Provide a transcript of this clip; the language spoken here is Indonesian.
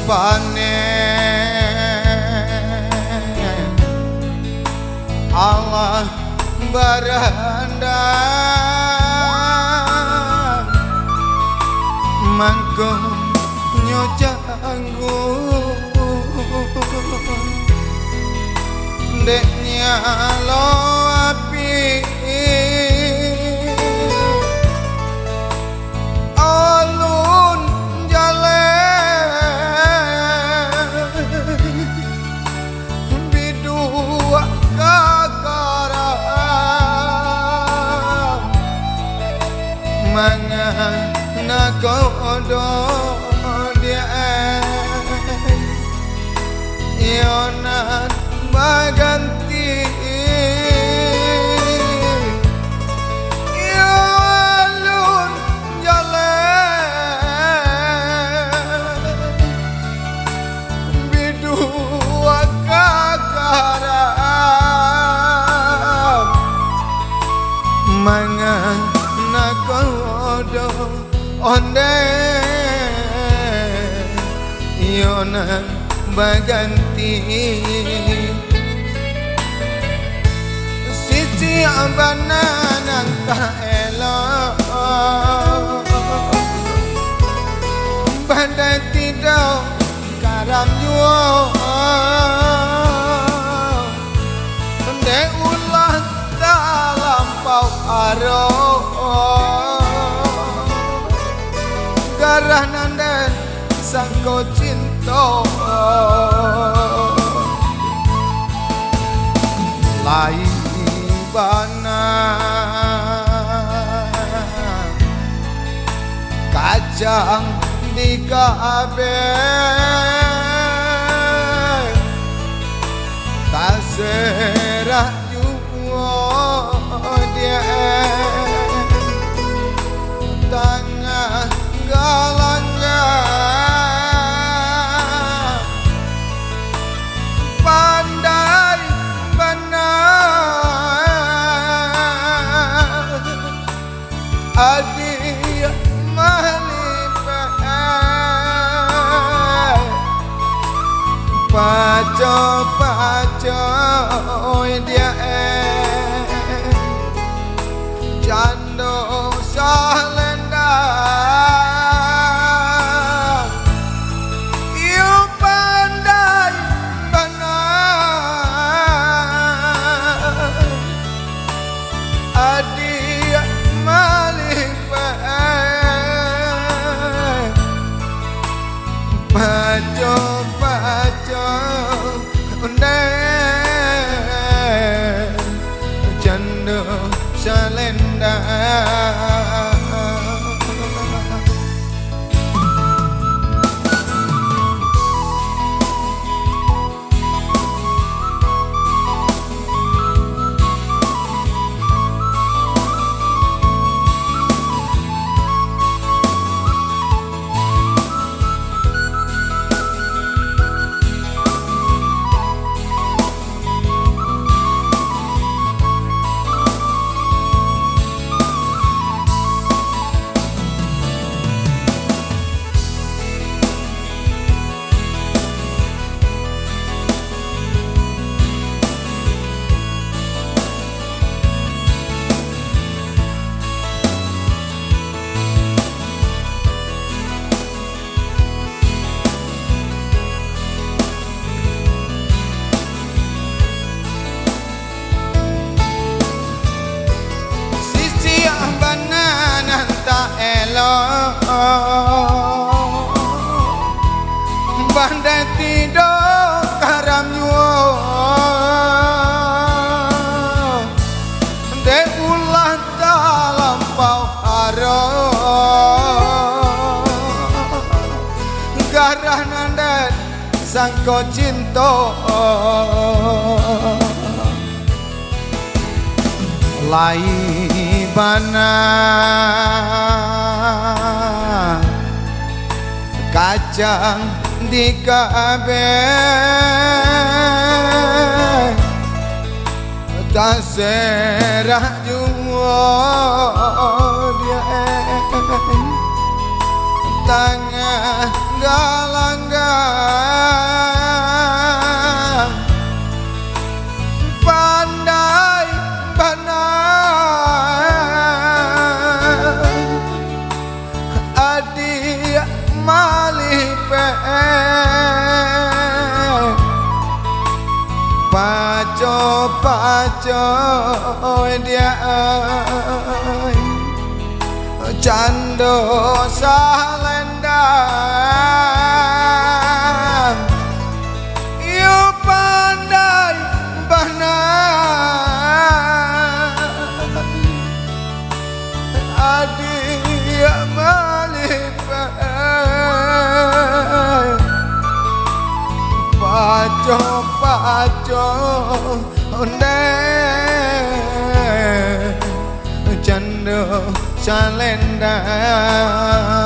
panen Allah berandang mangkong nyocanggu deknya lo api alun jalan bidua kakarang mangana kodo dia yonan maganti alun jalan bidua kakarang mangana kodo onde yonan baganti siji ambana nang tak elok bandai tidak karam jual ndek ulah tak lampau arok garah nandan sangko cinta lai bana kacang di kabeh tak serah juga dia tengah galanya pandai benar adik malipeh paco-paco dia cando salendang you pandai benar adik malipeh paco-paco cando salendang bandai tidak karam nyuo dek ulah tak lampau arok garah nandan sangko cinta lai bana kacang di kabeh tak serah juga dia tengah langgang pandai panang adik malih paco dia cando salendang yu pandai banang adik malih paco ne cando salendang